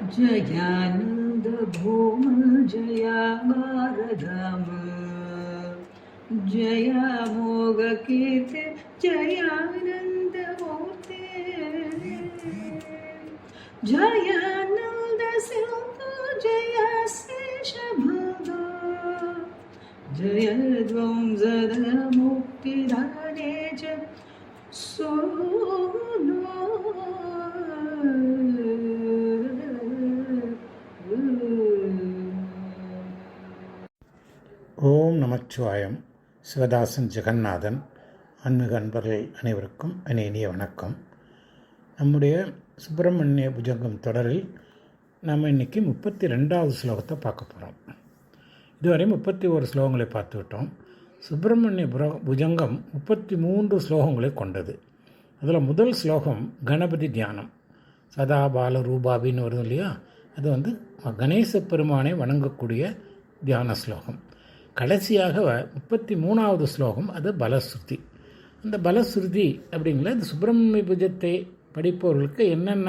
जयानंद भूम जया भारधाम जया मोग कीर्ति जयानंद मूर्ति जयानंद सिंह जया शेष जय ध्वंसद मुक्तिदाने च सोनो ஓம் நமச்சிவாயம். சிவதாசன் ஜெகநாதன். ஆன்மீக அன்பர்கள் அனைவருக்கும் இனிய வணக்கம். நம்முடைய சுப்பிரமணிய புஜங்கம் தொடரில் நம்ம இன்றைக்கி 32வது ஸ்லோகத்தை பார்க்க போகிறோம். இதுவரை 31 ஸ்லோகங்களை பார்த்துவிட்டோம். சுப்பிரமணிய புஜங்கம் 33 ஸ்லோகங்களை கொண்டது. அதில் முதல் ஸ்லோகம் கணபதி தியானம். சதா பால ரூபாபின்னு வருது இல்லையா, அது கணேச பெருமானை வணங்கக்கூடிய தியான ஸ்லோகம். கடைசியாக 33வது ஸ்லோகம் அது பலஸ்ருதி. அந்த பலஸ்ருதி அப்படிங்கிற இந்த சுப்பிரமணிய புஜத்தை படிப்பவர்களுக்கு என்னென்ன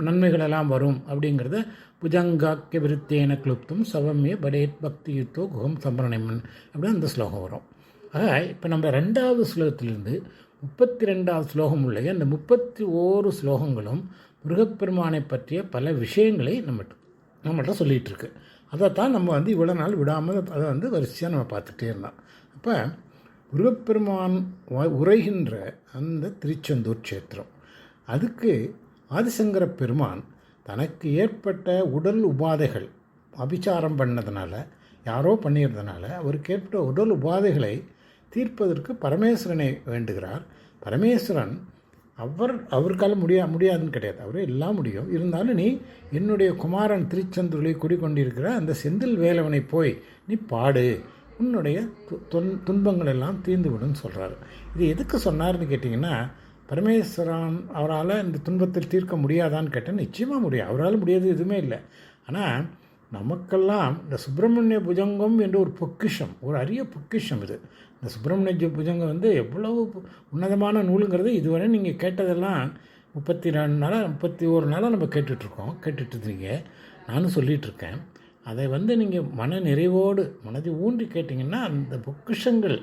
நன்மைகளெல்லாம் வரும் அப்படிங்கிறத புஜங்காக்கிய விருத்தேன கிளுப்தும் சவமிய படேட் பக்தி யுத்தோ குகம் சம்பரணமன் அப்படின்னு அந்த ஸ்லோகம் வரும். ஆக இப்போ நம்ம 2வது ஸ்லோகத்திலிருந்து 32வது ஸ்லோகம் உள்ள அந்த 31 ஸ்லோகங்களும் முருகப்பெருமானை பற்றிய பல விஷயங்களை நம்மகிட்ட சொல்லிகிட்டு இருக்கு. அதைத்தான் நம்ம இவ்வளோ நாள் விடாமல் அதை வரிசையாக நம்ம பார்த்துட்டே இருந்தோம். அப்போ முருகப்பெருமான் உரைகின்ற அந்த திருச்செந்தூர் க்ஷேத்திரம், அதுக்கு ஆதிசங்கர பெருமான் தனக்கு ஏற்பட்ட உடல் உபாதைகள் அபிச்சாரம் பண்ணதுனால, யாரோ பண்ணியிருந்தனால அவருக்கு ஏற்பட்ட உடல் உபாதைகளை தீர்ப்பதற்கு பரமேஸ்வரனை வேண்டுகிறார். பரமேஸ்வரன் அவருக்கால முடியாதுன்னு கிடையாது, அவரே எல்லாம் முடியும். இருந்தாலும் நீ என்னுடைய குமாரன் திருச்செந்தூரிலே குடிக்கொண்டிருக்கிற அந்த செந்தில் வேலவனை போய் நீ பாடு, உன்னுடைய துன்பங்கள் எல்லாம் தீர்ந்துவிடுன்னு சொல்கிறாரு. இது எதுக்கு சொன்னார்னு கேட்டிங்கன்னா, பரமேஸ்வரன் அவரால் இந்த துன்பத்தில் தீர்க்க முடியாதான்னு கேட்டால் நிச்சயமாக முடியும். அவரால் முடியாது எதுவுமே இல்லை. ஆனால் நமக்கெல்லாம் இந்த சுப்பிரமணிய புஜங்கம் என்ற ஒரு பொக்கிஷம், ஒரு அரிய பொக்கிஷம் இது. இந்த சுப்பிரமணிய புஜங்கம் எவ்வளவு உன்னதமான நூலுங்கிறது இதுவரை நீங்கள் கேட்டதெல்லாம் 32 நாளாக 31 நாளாக நம்ம கேட்டுட்ருக்கீங்க. நானும் சொல்லிகிட்ருக்கேன். அதை நீங்கள் மன நிறைவோடு மனதை ஊன்றி கேட்டிங்கன்னா அந்த பொக்கிஷங்கள்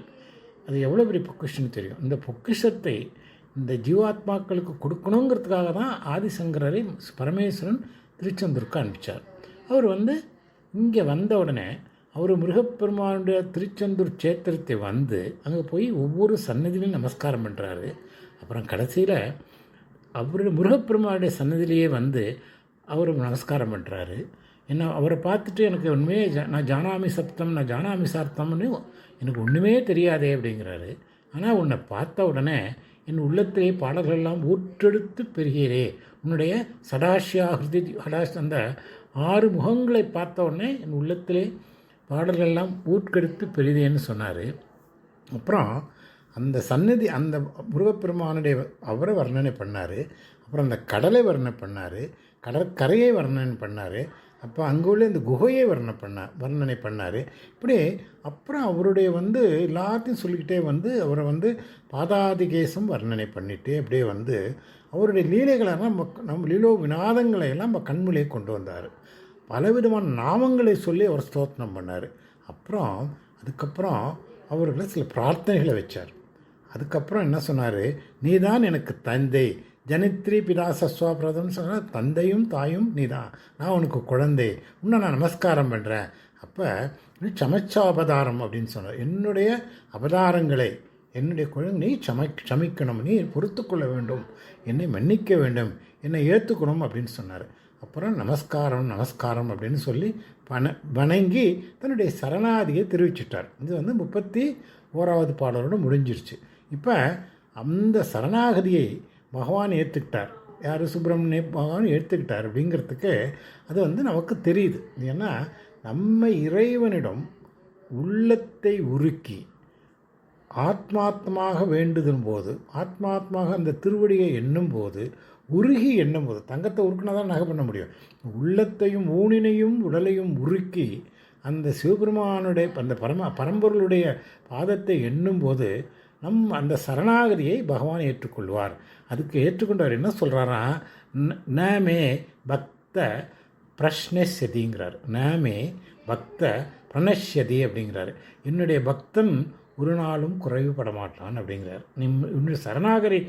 அது எவ்வளோ பெரிய பொக்கிஷன்னு தெரியும். இந்த பொக்கிஷத்தை இந்த ஜீவாத்மாக்களுக்கு கொடுக்கணுங்கிறதுக்காக தான் ஆதிசங்கரரை பரமேஸ்வரன் திருச்செந்தூருக்கு அனுப்பிச்சார். அவர் இங்கே வந்த உடனே அவர் முருகப்பெருமானுடைய திருச்செந்தூர் க்ஷேத்திரத்தை அங்கே போய் ஒவ்வொரு சன்னதியிலையும் நமஸ்காரம் பண்ணுறாரு. அப்புறம் கடைசியில் அவருடைய முருகப்பெருமானுடைய சன்னதியிலேயே அவர் நமஸ்காரம் பண்ணுறாரு. என்ன அவரை பார்த்துட்டு எனக்கு உண்மையே நான் ஜானாமி சார்த்தம்னு எனக்கு ஒன்றுமே தெரியாதே அப்படிங்கிறாரு. ஆனால் உன்னை பார்த்த உடனே என் உள்ளத்திலே பாடல்களெல்லாம் ஊற்றெடுத்து பெறுகிறே, உன்னுடைய அந்த 6 முகங்களை பார்த்த உடனே என் உள்ளத்திலே பாடல்கள்லாம் ஊட்கெடுத்து பெரிதேன்னு சொன்னார். அப்புறம் அந்த சன்னதி அந்த முருகப்பெருமானுடைய அவரை வர்ணனை பண்ணார். அப்புறம் அந்த கடலை வர்ணனை பண்ணார், கடற்கரையை வர்ணனை பண்ணார். அப்போ அங்கே உள்ள இந்த குகையை வர்ணனை பண்ணார். இப்படி அப்புறம் அவருடைய எல்லாத்தையும் சொல்லிக்கிட்டே அவரை பாதாதிகேசம் வர்ணனை பண்ணிட்டு அப்படியே அவருடைய லீலைகளெல்லாம் நம்ம லீலோ வினாதங்களை எல்லாம் நம்ம கண்முலையை கொண்டு வந்தார். பலவிதமான நாமங்களை சொல்லி அவர் ஸ்தோத்திரம் பண்ணார். அதுக்கப்புறம் அவர்களை சில பிரார்த்தனைகளை வச்சார். அதுக்கப்புறம் என்ன சொன்னார், நீ தான் எனக்கு தந்தை, ஜனித்ரி பிதா சஸ்வா பிரதம்னு சொன்னால் தந்தையும் தாயும் நீ தான், நான் உனக்கு குழந்தை, உன்னை நான் நமஸ்காரம் பண்ணுறேன். அப்போ நீ சமச்சாபதாரம் அப்படின்னு சொன்னார். என்னுடைய அவதாரங்களை என்னுடைய குழந்தை நீ சமிக்கணும், நீ பொறுத்து கொள்ள வேண்டும், என்னை மன்னிக்க வேண்டும், என்னை ஏற்றுக்கணும் அப்படின்னு சொன்னார். அப்புறம் நமஸ்காரம் அப்படின்னு சொல்லி வணங்கி தன்னுடைய சரணாதியை தெரிவிச்சிட்டார். இது 31வது பாடலோடு முடிஞ்சிருச்சு. இப்போ அந்த சரணாகதியை பகவான் ஏற்றுக்கிட்டார். யார்? சுப்பிரமணிய பகவான் ஏற்றுக்கிட்டார் அப்படிங்கிறதுக்கு அது நமக்கு தெரியுது. ஏன்னா நம்ம இறைவனிடம் உள்ளத்தை உருக்கி ஆத்மாத்மாக வேண்டுதும் போது, ஆத்மாத்மாக அந்த திருவடியை எண்ணும் போது, உருகி எண்ணும் போது, தங்கத்தை உருக்கினா தான் நகை பண்ண முடியும். உள்ளத்தையும் ஊனினையும் உடலையும் உருக்கி அந்த சிவபெருமானுடைய அந்த பரம்பொருளுடைய பாதத்தை எண்ணும்போது அந்த சரணாகதியை பகவான் ஏற்றுக்கொள்வார். அதுக்கு ஏற்றுக்கொண்டவர் என்ன சொல்கிறாரா, நமே பக்த பிரஷ்னஸ்யதிங்கிறார். நமே பக்த பிரணஷ்யதி அப்படிங்கிறாரு. என்னுடைய பக்தன் ஒரு நாளும் குறைவுபட மாட்டான் அப்படிங்கிறார். இன்னுடைய சரணாகரி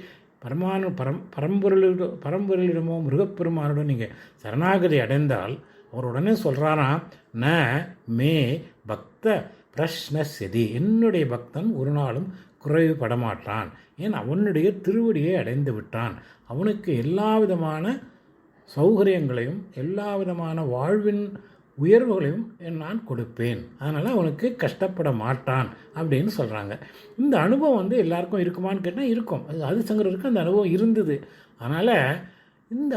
பரம்பொருளிடமோ முருகப்பெருமானிடம் நீங்கள் சரணாகதி அடைந்தால் அவர் உடனே சொல்கிறாராம், ந மே பக்த பிரஷ்னஸ்யதி, என்னுடைய பக்தன் ஒரு நாளும் குறைவுபட மாட்டான். ஏன் அவனுடைய திருவடியை அடைந்து விட்டான். அவனுக்கு எல்லா விதமான சௌகரியங்களையும் எல்லா விதமான வாழ்வின் உயர்வுகளையும் நான் கொடுப்பேன். அதனால் அவனுக்கு கஷ்டப்பட மாட்டான் அப்படின்னு சொல்கிறாங்க. இந்த அனுபவம் எல்லாருக்கும் இருக்குமான்னு கேட்டால் இருக்கும். ஆதிசங்கருக்கு அந்த அனுபவம் இருந்தது. அதனால்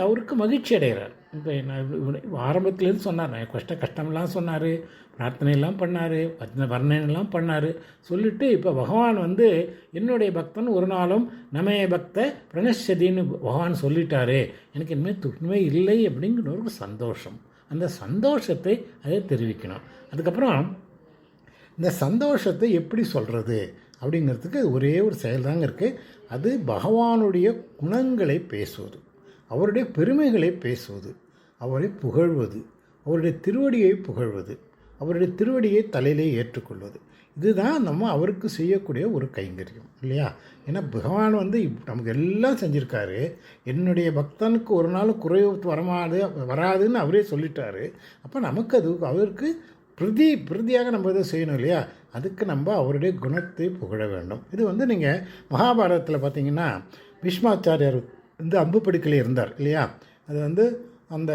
அவருக்கு மகிழ்ச்சி அடைகிறார். இப்போ நான் ஆரம்பத்துலேருந்து சொன்னார், நான் கஷ்டமெல்லாம் சொன்னார், பிரார்த்தனையெல்லாம் பண்ணார், வர்ணனையெல்லாம் பண்ணார். சொல்லிவிட்டு இப்போ பகவான் என்னுடைய பக்தன் ஒரு நாளும் நமே பக்த பிரணஷ்யதின்னு பகவான் சொல்லிட்டாரு, எனக்கு இனிமேல் துன்பமே இல்லை அப்படிங்கிற ஒரு சந்தோஷம். அந்த சந்தோஷத்தை அதை தெரிவிக்கணும். அதுக்கப்புறம் இந்த சந்தோஷத்தை எப்படி சொல்கிறது அப்படிங்கிறதுக்கு ஒரே ஒரு செயல் தாங்க இருக்குது. அது பகவானுடைய குணங்களை பேசுவது, அவருடைய பெருமைகளை பேசுவது, அவரை புகழ்வது, அவருடைய திருவடியை புகழ்வது, அவருடைய திருவடியை தலையிலே ஏற்றுக்கொள்வது. இதுதான் நம்ம அவருக்கு செய்யக்கூடிய ஒரு கைங்கரியம் இல்லையா? ஏன்னா பகவான் நமக்கு எல்லாம் செஞ்சுருக்காரு. என்னுடைய பக்தனுக்கு ஒரு நாள் குறைவு வராதுன்னு அவரே சொல்லிட்டாரு. அப்போ நமக்கு அவருக்கு பிரதியாக நம்ம இதை செய்யணும் இல்லையா? அதுக்கு நம்ம அவருடைய குணத்தை புகழ வேண்டும். இது நீங்கள் மகாபாரதத்தில் பார்த்தீங்கன்னா பீஷ்மாச்சாரியார் அம்பு படுக்கையில் இருந்தார் இல்லையா? அது அந்த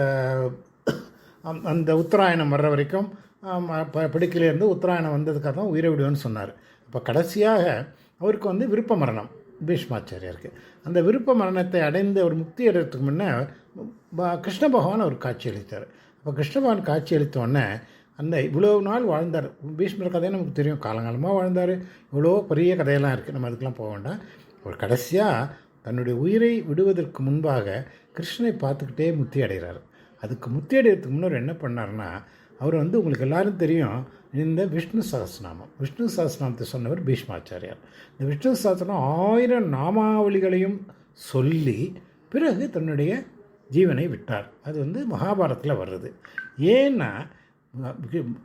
அந்த உத்தராயணம் வர்ற வரைக்கும் படுக்கையிலேருந்து உத்தராயணம் வந்ததுக்காக தான் உயிரை விடுவேன்னு சொன்னார். இப்போ கடைசியாக அவருக்கு விருப்ப மரணம் பீஷ்மாச்சாரியாருக்கு. அந்த விருப்ப மரணத்தை அடைந்து ஒரு முக்தி அடைகிறதுக்கு முன்னே கிருஷ்ண பகவான் அவர் காட்சி அளித்தார். அப்போ கிருஷ்ண பகவான் காட்சி அளித்தோடனே இவ்வளோ நாள் வாழ்ந்தார். பீஷ்மர் கதையை நமக்கு தெரியும், காலங்காலமாக வாழ்ந்தார். இவ்வளோ பெரிய கதையெல்லாம் இருக்குது, நம்ம அதுக்கெலாம் போக வேண்டாம். அவர் கடைசியாக தன்னுடைய உயிரை விடுவதற்கு முன்பாக கிருஷ்ணனை பார்த்துக்கிட்டே முக்தி அடைகிறார். அதுக்கு முக்தி அடைகிறதுக்கு முன்னர் என்ன பண்ணார்னா, அவர் உங்களுக்கு எல்லாரும் தெரியும், இந்த விஷ்ணு சஹஸ்ரநாமத்தை சொன்னவர் பீஷ்மாச்சாரியார். இந்த விஷ்ணு சஹஸ்ரநாமம் 1000 நாமாவளிகளையும் சொல்லி பிறகு தன்னுடைய ஜீவனை விட்டார். அது மகாபாரதத்தில் வர்றது. ஏன்னா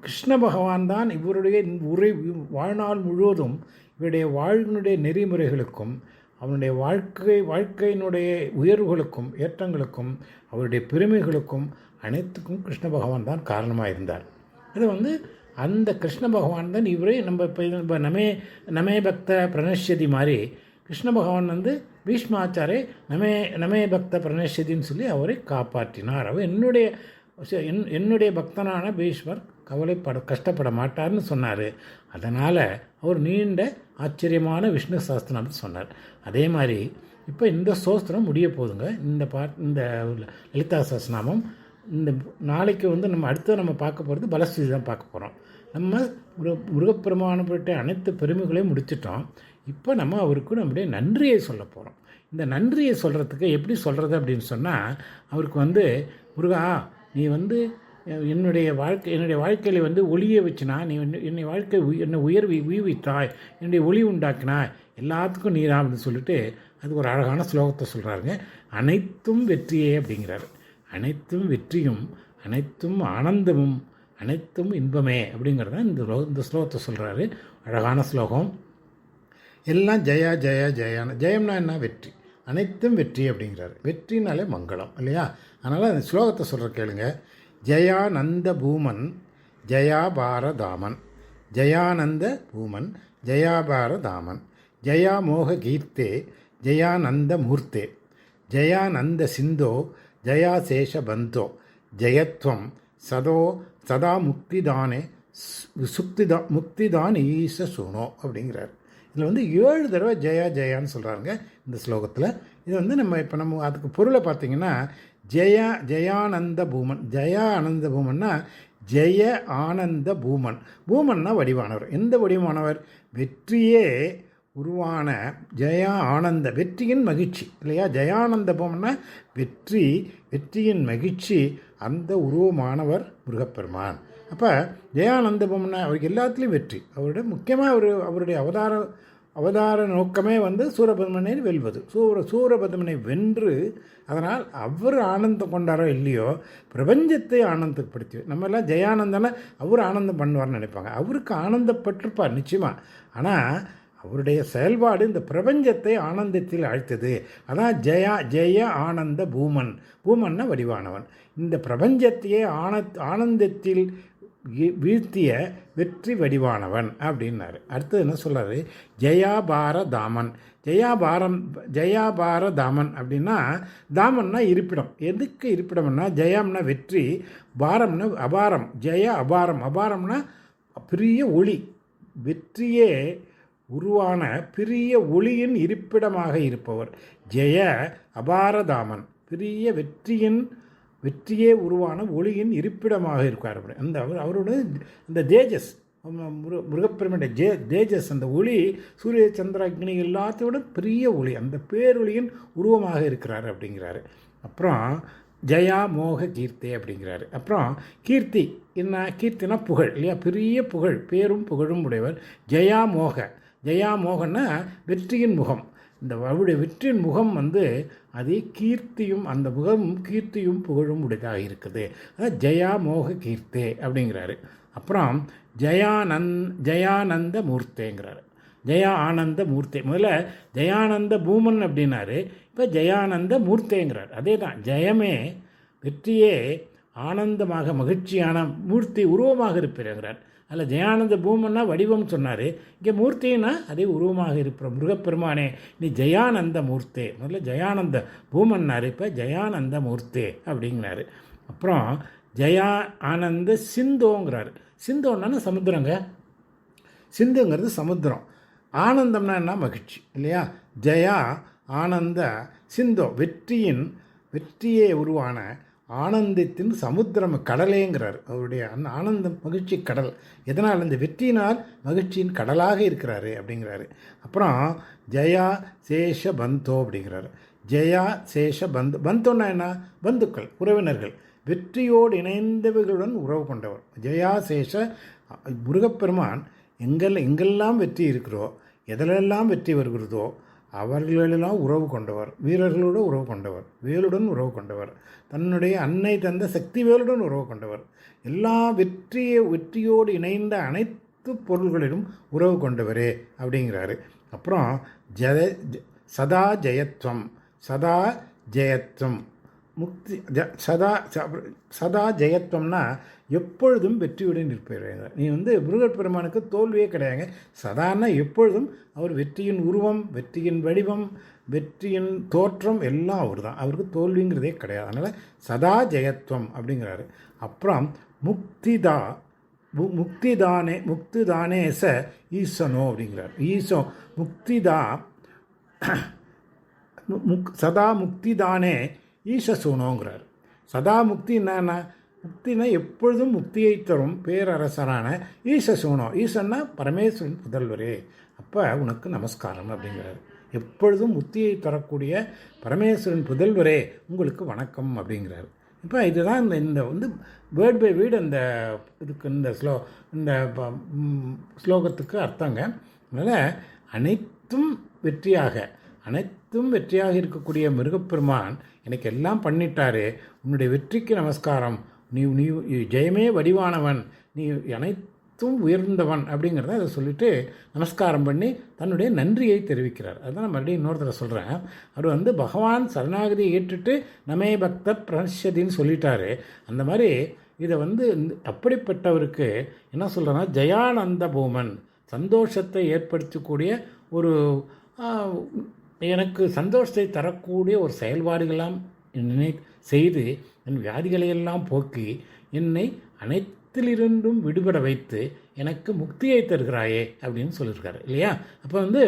கிருஷ்ண பகவான் தான் இவருடைய வாழ்நாள் முழுவதும் இவருடைய வாழ்வினுடைய நெறிமுறைகளுக்கும் அவனுடைய வாழ்க்கையினுடைய உயர்வுகளுக்கும் ஏற்றங்களுக்கும் அவருடைய பெருமைகளுக்கும் அனைத்துக்கும் கிருஷ்ண பகவான் தான் காரணமாக இருந்தார். அது அந்த கிருஷ்ண பகவான் தான் இவரே நம்ம நமே பக்த பிரணஷ்யதி மாதிரி கிருஷ்ண பகவான் பீஷ்மாச்சாரே நமே பக்த பிரணஷ்யதின்னு சொல்லி அவரை காப்பாற்றினார். அவர் என்னுடைய பக்தனான பீஷ்மர் கஷ்டப்பட மாட்டார்னு சொன்னார். அதனால் அவர் நீண்ட ஆச்சரியமான விஷ்ணு சஹஸ்ரநாமத்தை சொன்னார். அதே மாதிரி இப்போ இந்த சோஸ்திரம் முடிய போதுங்க. இந்த லலிதா சஹஸ்ரநாமம் நாளைக்கு நம்ம அடுத்து நம்ம பார்க்க போகிறது பலஸ்துதி தான் பார்க்க போகிறோம். நம்ம முருகப்பெருமானப்பட்ட அனைத்து பெருமைகளையும் முடிச்சிட்டோம். இப்போ நம்ம அவருக்கு நம்முடைய நன்றியை சொல்ல போகிறோம். இந்த நன்றியை சொல்கிறதுக்கு எப்படி சொல்கிறது அப்படின்னு சொன்னால், அவருக்கு முருகா நீ என்னுடைய வாழ்க்கையில் ஒளியை வச்சுனா, நீ என்னை உயிர்வித்தாய், என்னுடைய ஒளி உண்டாக்கினாய், எல்லாத்துக்கும் நீரா அப்படின்னு சொல்லிட்டு அது ஒரு அழகான ஸ்லோகத்தை சொல்கிறாருங்க. அனைத்தும் வெற்றியே அப்படிங்கிறாரு. அனைத்தும் வெற்றியும் அனைத்தும் ஆனந்தமும் அனைத்தும் இன்பமே அப்படிங்கிறத இந்த ஸ்லோகத்தை சொல்கிறாரு. அழகான ஸ்லோகம். எல்லாம் ஜெயா ஜெயா ஜெயான, ஜெயம்னா என்ன? வெற்றி. அனைத்தும் வெற்றி அப்படிங்கிறாரு. வெற்றினாலே மங்களம் இல்லையா? அதனால் அந்த ஸ்லோகத்தை சொல்கிற கேளுங்க. ஜெயானந்த பூமன் ஜெயாபாரதாமன், ஜெயானந்த பூமன் ஜெயாபாரதாமன், ஜெயா மோக கீர்த்தே ஜெயானந்த மூர்த்தே, ஜெயானந்த சிந்தோ ஜயாசேஷ பந்தோ, ஜெயத்வம் சதா முக்திதானே முக்திதான் ஈச சுனோ அப்படிங்கிறார். இதில் 7 தடவை ஜெயா ஜெயான்னு சொல்கிறாருங்க இந்த ஸ்லோகத்தில். இது நம்ம அதுக்கு பொருளை பார்த்திங்கன்னா, ஜெயானந்த பூமன், ஜெயா ஆனந்த பூமன்னா ஜெய ஆனந்த பூமன். பூமன்னா வடிவானவர். எந்த வடிவானவர்? வெற்றியே உருவான ஜெயா ஆனந்த, வெற்றியின் மகிழ்ச்சி இல்லையா? ஜெயானந்த பூமன்னா வெற்றியின் மகிழ்ச்சி, அந்த உருவமானவர் முருகப்பெருமான். அப்போ ஜெயானந்த பூமன்னா அவருக்கு எல்லாத்துலேயும் வெற்றி. முக்கியமாக அவருடைய அவதார நோக்கமே சூரபத்மனை வெல்வது. சூரபத்மனை வென்று அதனால் அவர் ஆனந்தம் கொண்டாரோ இல்லையோ பிரபஞ்சத்தை ஆனந்தப்படுத்தி, நம்மெல்லாம் ஜெயானந்தனை அவர் ஆனந்தம் பண்ணுவார்னு நினைப்பாங்க. அவருக்கு ஆனந்தப்பட்டிருப்பார் நிச்சயமாக. ஆனால் அவருடைய செயல்பாடு இந்த பிரபஞ்சத்தை ஆனந்தத்தில் அழைத்தது. அதான் ஜெய ஆனந்த பூமன். பூமன்னா வடிவானவன். இந்த பிரபஞ்சத்தையே ஆனந்தத்தில் வீழ்த்திய வெற்றி வடிவானவன் அப்படின்னாரு. அடுத்தது என்ன சொல்கிறாரு? ஜெயாபாரதாமன். ஜெயாபாரதாமன் அப்படின்னா, தாமன்னா இருப்பிடம். எதுக்கு இருப்பிடம்னா, ஜெயம்னா வெற்றி, பாரம்னா அபாரம். அபாரம். அபாரம்னா பெரிய ஒளி. வெற்றியே உருவான பெரிய ஒளியின் இருப்பிடமாக இருப்பவர் ஜெய அபாரதாமன். பெரிய வெற்றியே உருவான ஒளியின் இருப்பிடமாக இருக்கார். அந்த அவரோட இந்த தேஜஸ், முருகப்பெருமனுடைய தேஜஸ், அந்த ஒளி சூரிய சந்திர அக்னி எல்லாத்தையோட பெரிய ஒளி, அந்த பேரொளியின் உருவமாக இருக்கிறார் அப்படிங்கிறாரு. அப்புறம் ஜெயா மோக கீர்த்தே அப்படிங்கிறாரு. அப்புறம் கீர்த்தி என்ன? கீர்த்தினா புகழ் இல்லையா? பெரிய புகழ், பேரும் புகழும் உடையவர் ஜெயா மோக. ஜெயா மோகன்னா வெற்றியின் முகம். இந்த அவருடைய வெற்றியின் முகம் அது கீர்த்தியும், அந்த முகம் கீர்த்தியும் புகழும் உடையதாக இருக்குது. அதான் ஜெயா மோக கீர்த்தே அப்படிங்கிறாரு. அப்புறம் ஜெயானந்த மூர்த்தேங்கிறாரு. ஜெயா ஆனந்த மூர்த்தே. முதல்ல ஜெயானந்த பூமன் அப்படின்னாரு, இப்போ ஜெயானந்த மூர்த்தேங்கிறார். அதே தான், ஜெயமே வெற்றியே ஆனந்தமாக மகிழ்ச்சியான மூர்த்தி உருவமாக இருப்பிருக்கிறார். அதில் ஜெயானந்த பூமன்னா வடிவம் சொன்னார். இங்கே மூர்த்தின்னா அதே உருவமாக இருக்கிற முருகப்பெருமானே நீ ஜெயானந்த மூர்த்தே. முதல்ல ஜெயானந்த பூமன்னார், இப்போ ஜெயானந்த மூர்த்தே அப்படிங்கிறாரு. அப்புறம் ஜெயா ஆனந்த சிந்தோங்கிறாரு. சிந்தோன்னா சமுத்திரங்க. சிந்துங்கிறது சமுத்திரம். ஆனந்தம்னா என்ன? மகிழ்ச்சி இல்லையா? ஜெயா ஆனந்த சிந்தோ, வெற்றியே உருவான ஆனந்தத்தின் சமுத்திரம், கடலேங்கிறார். அவருடைய அந்த ஆனந்தம் மகிழ்ச்சி கடல். எதனால்? இந்த வெற்றியினால் மகிழ்ச்சியின் கடலாக இருக்கிறாரு அப்படிங்கிறாரு. அப்புறம் ஜெயா சேஷ பந்தோ அப்படிங்கிறாரு. ஜெயா சேஷ பந்தோன்னா என்ன? பந்துக்கள், உறவினர்கள், வெற்றியோடு இணைந்தவர்களுடன் உறவு கொண்டவர். ஜெயா சேஷ முருகப்பெருமான் எங்கெல்லாம் வெற்றி இருக்கிறோ, எதிலெல்லாம் வெற்றி வருகிறதோ அவர்களெல்லாம் உறவு கொண்டவர். வீரர்களோடு உறவு கொண்டவர், வேலுடன் உறவு கொண்டவர், தன்னுடைய அன்னை தந்த சக்தி வேலுடன் உறவு கொண்டவர், எல்லா வெற்றியோடு இணைந்த அனைத்து பொருள்களிலும் உறவு கொண்டவரே அப்படிங்கிறாரு. அப்புறம் சதா ஜெயத்வம். சதா ஜெயத்வம் முக்தி. சதா ஜெயத்வம்னா எப்பொழுதும் வெற்றியுடன் இருப்பார். நீ முருகப்பெருமானுக்கு தோல்வியே கிடையாதுங்க. சதான்னா எப்பொழுதும் அவர் வெற்றியின் உருவம், வெற்றியின் வடிவம், வெற்றியின் தோற்றம் எல்லாம் அவர் தான். அவருக்கு தோல்விங்கிறதே கிடையாது. அதனால் சதா ஜெயத்வம் அப்படிங்கிறாரு. அப்புறம் முக்திதானே ச ஈசனோ அப்படிங்கிறார். முக்திதா சதா முக்திதானே ஈசசூனோங்கிறார். சதா முக்தி என்னன்னா, முக்தினா எப்பொழுதும் முக்தியை தரும் பேரரசரான ஈசசூனோ. ஈசன்னா பரமேஸ்வரன் புதல்வரே, அப்போ உனக்கு நமஸ்காரம் அப்படிங்கிறார். எப்பொழுதும் முக்தியை தரக்கூடிய பரமேஸ்வரன் புதல்வரே உங்களுக்கு வணக்கம் அப்படிங்கிறார். இப்போ இதுதான் இந்த வேர்ட் பை வேர்டு இந்த இதுக்கு இந்த ஸ்லோகத்துக்கு அர்த்தங்க. அதனால் அனைத்தும் வெற்றியாக இருக்கக்கூடிய முருகப்பெருமான் எனக்கு எல்லாம் பண்ணிட்டாரு, உன்னுடைய வெற்றிக்கு நமஸ்காரம், நீ ஜெயமே வடிவானவன், நீ அனைத்தும் உயர்ந்தவன் அப்படிங்கிறத அதை சொல்லிவிட்டு நமஸ்காரம் பண்ணி தன்னுடைய நன்றியை தெரிவிக்கிறார். அதுதான் மறுபடியும் இன்னொருத்தர சொல்கிறேன். அவர் பகவான் சரணாகதியை ஏற்றுட்டு நமே பக்த பிரனஷ்யதின்னு சொல்லிட்டாரு. அந்த மாதிரி இதை அப்படிப்பட்டவருக்கு என்ன சொல்கிறேன்னா, ஜெயானந்த பூமன், சந்தோஷத்தை ஏற்படுத்தக்கூடிய ஒரு எனக்கு சந்தோஷத்தை தரக்கூடிய ஒரு செயல்பாடுகளாம் செய்து என் வியாதிகளையெல்லாம் போக்கி என்னை அனைத்திலிருந்தும் விடுபட வைத்து எனக்கு முக்தியை தருகிறாயே அப்படின்னு சொல்லியிருக்காரு இல்லையா? அப்போ இந்த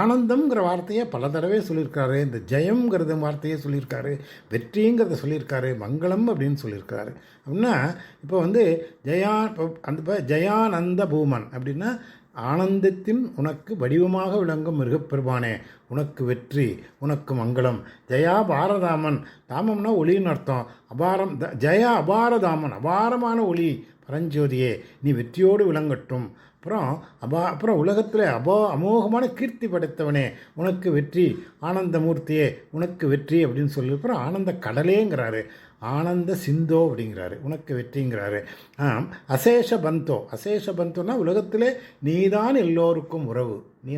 ஆனந்தம்ங்கிற வார்த்தையை பல தடவை சொல்லியிருக்காரு, இந்த ஜெயம்ங்கிறத வார்த்தையை சொல்லியிருக்காரு, வெற்றிங்கிறத சொல்லியிருக்காரு, மங்களம் அப்படின்னு சொல்லியிருக்காரு. அப்படின்னா இப்போ ஜெயானந்த பூமன் அப்படின்னா ஆனந்தத்தின் உனக்கு வடிவமாக விளங்கும் மிருகப்பெருமானே உனக்கு வெற்றி, உனக்கு மங்களம். ஜெயா பாரதாமன், தாமம்னா ஒளின்னு அர்த்தம். அபாரம் ஜெயா அபாரதாமன், அபாரமான ஒளி பரஞ்சோதியே நீ வெற்றியோடு விளங்கட்டும். அப்புறம் உலகத்தில் அமோகமான கீர்த்தி படைத்தவனே உனக்கு வெற்றி, ஆனந்தமூர்த்தியே உனக்கு வெற்றி அப்படின்னு சொல்லி அப்புறம் ஆனந்த கடலேங்கிறாரு, ஆனந்த சிந்தோ அப்படிங்கிறாரு, உனக்கு வெற்றிங்கிறாரு. அசேஷ பந்தோன்னா உலகத்திலே நீதான் எல்லோருக்கும் உறவு. நீ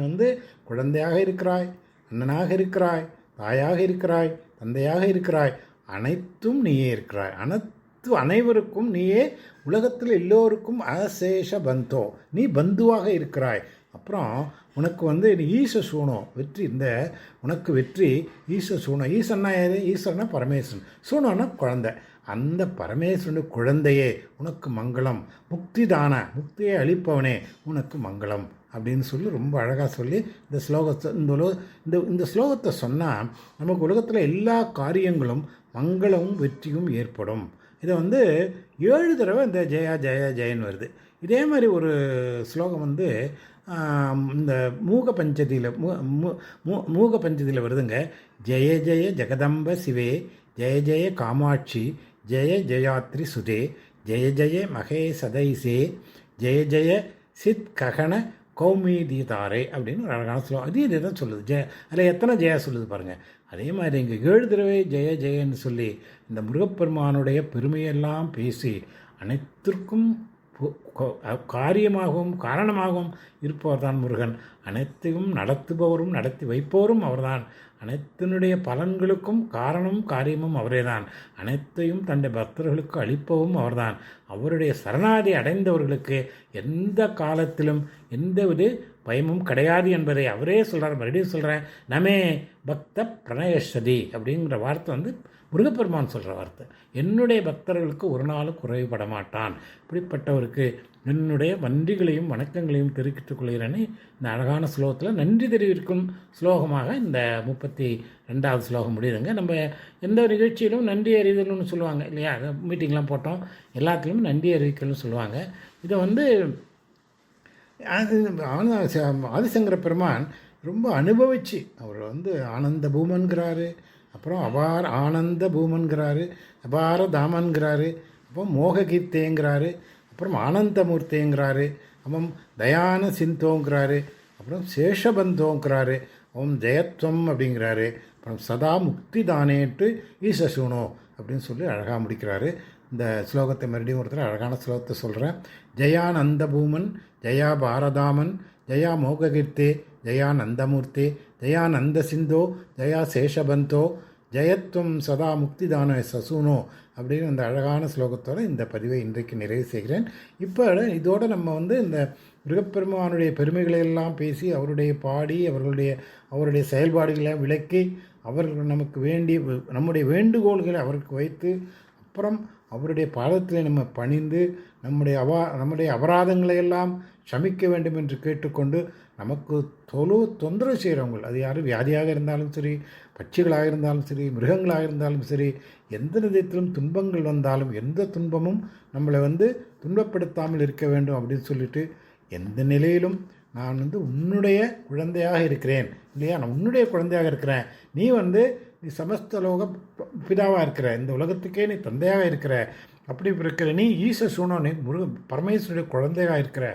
குழந்தையாக இருக்கிறாய், அண்ணனாக இருக்கிறாய், தாயாக இருக்கிறாய், தந்தையாக இருக்கிறாய், அனைத்தும் நீயே இருக்கிறாய், அனைவருக்கும் நீயே, உலகத்தில் எல்லோருக்கும் அசேஷ பந்தோ, நீ பந்துவாக இருக்கிறாய். அப்புறம் உனக்கு நீ ஈச சூனோ வெற்றி, உனக்கு வெற்றி ஈச சூனோ. ஈசன்னா யாரு? ஈஸ்வரனா பரமேஸ்வரன், சூனோன்னா குழந்தை. அந்த பரமேஸ்வரனுடைய குழந்தையே உனக்கு மங்களம், முக்தியை அளிப்பவனே உனக்கு மங்களம் அப்படின்னு சொல்லி ரொம்ப அழகாக சொல்லி இந்த ஸ்லோகத்தை இந்த ஸ்லோகத்தை சொன்னால் நமக்கு உலகத்தில் எல்லா காரியங்களும் மங்களமும் வெற்றியும் ஏற்படும். இதை 7 தடவை இந்த ஜெயா ஜெய ஜெயன் வருது. இதே மாதிரி ஒரு ஸ்லோகம் இந்த மூக பஞ்சதியில் வருதுங்க. ஜெய ஜெய ஜெகதம்ப சிவே, ஜெய ஜெய காமாட்சி, ஜெய ஜெயாத்ரி சுதே, ஜெய ஜெய மகே சதைசே, ஜெய ஜெய சித் ககன கௌமீதிதாரே அப்படின்னு ஒரு அழகான ஸ்லோகம். இதே தான் சொல்லுது. அதில் எத்தனை ஜெயா சொல்லுது பாருங்கள். அதே மாதிரி இங்கே 7 தடவை ஜெய ஜெயன்னு சொல்லி இந்த முருகப்பெருமானுடைய பெருமையெல்லாம் பேசி அனைத்திற்கும் காரியமாகவும் காரணமாகவும் இருப்பவர் தான் முருகன். அனைத்தையும் நடத்துபவரும் நடத்தி வைப்பவரும் அவர்தான். அனைத்தினுடைய பலன்களுக்கும் காரணமும் காரியமும் அவரே தான். அனைத்தையும் தன்னுடைய பக்தர்களுக்கு அளிப்பவும் அவர்தான். அவருடைய சரணாதி அடைந்தவர்களுக்கு எந்த காலத்திலும் எந்தவித பயமும் கிடையாது என்பதை அவரே சொல்கிறார். மறுபடியும் சொல்கிறேன், நமே பக்த பிரணயஸ்வதி அப்படிங்கிற வார்த்தை முருகப்பெருமான் சொல்கிற வார்த்தை. என்னுடைய பக்தர்களுக்கு ஒரு நாளும் குறைவுபட மாட்டான். இப்படிப்பட்டவருக்கு என்னுடைய நன்றிகளையும் வணக்கங்களையும் தெரிவித்துக் கொள்கிறேன்னு இந்த அழகான ஸ்லோகத்தில் நன்றி தெரிவிக்கும் ஸ்லோகமாக இந்த 32வது ஸ்லோகம் முடியுதுங்க. நம்ம எந்த நிகழ்ச்சியிலும் நன்றி அறிதல்னு சொல்லுவாங்க இல்லையா? மீட்டிங்லாம் போட்டோம், எல்லாத்துலேயும் நன்றி அறிவிக்கல்னு சொல்லுவாங்க. இதை ஆதிசங்கர பெருமான் ரொம்ப அனுபவித்து அவர் ஆனந்த பூமன்கிறாரு, அப்புறம் ஆனந்த பூமன்கிறாரு, அபார தாமன்கிறாரு, அப்புறம் மோககீர்த்தேங்கிறாரு, அப்புறம் ஆனந்தமூர்த்திங்கிறாரு, அப்புறம் தயான சிந்தோங்கிறாரு, அப்புறம் சேஷபந்தோங்கிறாரு, அப்புறம் ஜெயத்வம் அப்படிங்கிறாரு, அப்புறம் சதா முக்தி தானேட்டு ஈசசூனோ அப்படின்னு சொல்லி அழகாக முடிக்கிறாரு. இந்த ஸ்லோகத்தை மறுபடியும் ஒருத்தர் அழகான ஸ்லோகத்தை சொல்கிறேன். ஜெயானந்த பூமன், ஜெயா பாரதாமன், ஜெயா மோககீர்த்தே, ஜெயா நந்தமூர்த்தி, ஜெயா நந்த சிந்தோ, ஜெயா சேஷபந்தோ, ஜெயத்வம் சதா முக்திதான சசூனோ அப்படின்னு அந்த அழகான ஸ்லோகத்தோடு இந்த பதிவை இன்றைக்கு நிறைவு செய்கிறேன். இப்போ இதோடு நம்ம இந்த முருகப்பெருமானுடைய பெருமைகளை எல்லாம் பேசி அவருடைய பாடி அவருடைய செயல்பாடுகளை விளக்கி அவர்கள் நமக்கு நம்முடைய வேண்டுகோள்களை அவருக்கு வைத்து அப்புறம் அவருடைய பாதத்தில் நம்ம பணிந்து நம்முடைய அபராதங்களை எல்லாம் சமிக்க வேண்டும் என்று கேட்டுக்கொண்டு நமக்கு தொந்தரவு செய்கிறவங்க, அது யாரும் வியாதியாக இருந்தாலும் சரி, பட்சிகளாக இருந்தாலும் சரி, மிருகங்களாக இருந்தாலும் சரி, எந்த விதத்திலும் துன்பங்கள் வந்தாலும் எந்த துன்பமும் நம்மளை துன்பப்படுத்தாமல் இருக்க வேண்டும் அப்படின்னு சொல்லிட்டு எந்த நிலையிலும் நான் உன்னுடைய குழந்தையாக இருக்கிறேன் இல்லையா, நான் உன்னுடைய குழந்தையாக இருக்கிறேன், நீ சமஸ்த லோக பிதாவாக இருக்கிற, இந்த உலகத்துக்கே நீ தந்தையாக இருக்கிற, அப்படி இருக்கிற நீ ஈச சூனோ, நீ பரமேஸ்வருடைய குழந்தையாக இருக்கிற,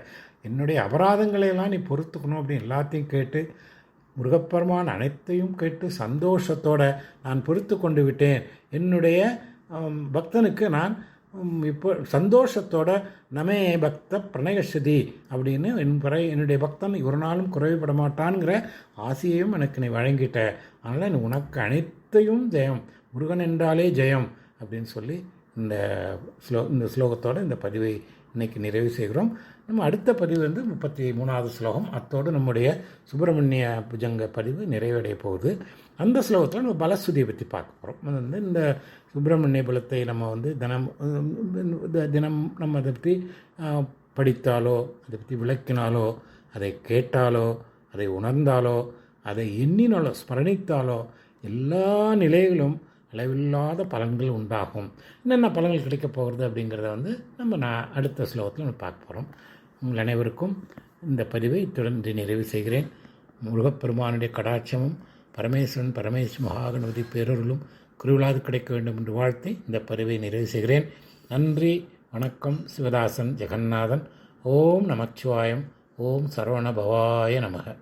என்னுடைய அபராதங்களையெல்லாம் நீ பொறுத்துக்கணும் அப்படின்னு எல்லாத்தையும் கேட்டு முருகப்பெருமான் அனைத்தையும் கேட்டு சந்தோஷத்தோடு நான் பொறுத்து கொண்டு விட்டேன். என்னுடைய பக்தனுக்கு நான் இப்போ சந்தோஷத்தோட நமே பக்த பிரணயஸ்வதி அப்படின்னு என்னுடைய பக்தன் ஒரு நாளும் குறைவுபட மாட்டான்ங்கிற ஆசையையும் எனக்கு நீ வழங்கிட்ட. அதனால் உனக்கு அனைத்தையும் ஜெயம், முருகன் என்றாலே ஜெயம் அப்படின்னு சொல்லி இந்த ஸ்லோகத்தோடு இந்த பதிவை இன்றைக்கி நிறைவு செய்கிறோம். நம்ம அடுத்த பதிவு 33வது ஸ்லோகம். அத்தோடு நம்முடைய சுப்பிரமணிய புஜங்க பதிவு நிறைவடைய போகுது. அந்த ஸ்லோகத்தில் நம்ம பலஸ்துதியை பற்றி பார்க்க போகிறோம். இந்த சுப்பிரமணிய பலத்தை நம்ம தினம் நம்ம அதை பற்றி படித்தாலோ, அதை பற்றி விளக்கினாலோ, அதை கேட்டாலோ, அதை உணர்ந்தாலோ, அதை எண்ணினாலோ, ஸ்மரணித்தாலோ எல்லா நிலைகளும் அளவில்லாத பலன்கள் உண்டாகும். என்னென்ன பலன்கள் கிடைக்கப் போகிறது அப்படிங்கிறத நான் அடுத்த ஸ்லோகத்தில் நம்ம பார்க்க போகிறோம். உங்கள் அனைவருக்கும் இந்த பதிவை இத்துடன் நிறைவு செய்கிறேன். முருகப்பெருமானுடைய கடாட்சமும் பரமேஸ்வரன் மகாகணபதி பேரருளும் குருவிழாது கிடைக்க வேண்டும் என்று வாழ்த்தி இந்த பதிவை நிறைவு செய்கிறேன். நன்றி, வணக்கம். சிவதாசன் ஜெகநாதன். ஓம் நமச்சிவாயம். ஓம் சரவண பவாய நமக.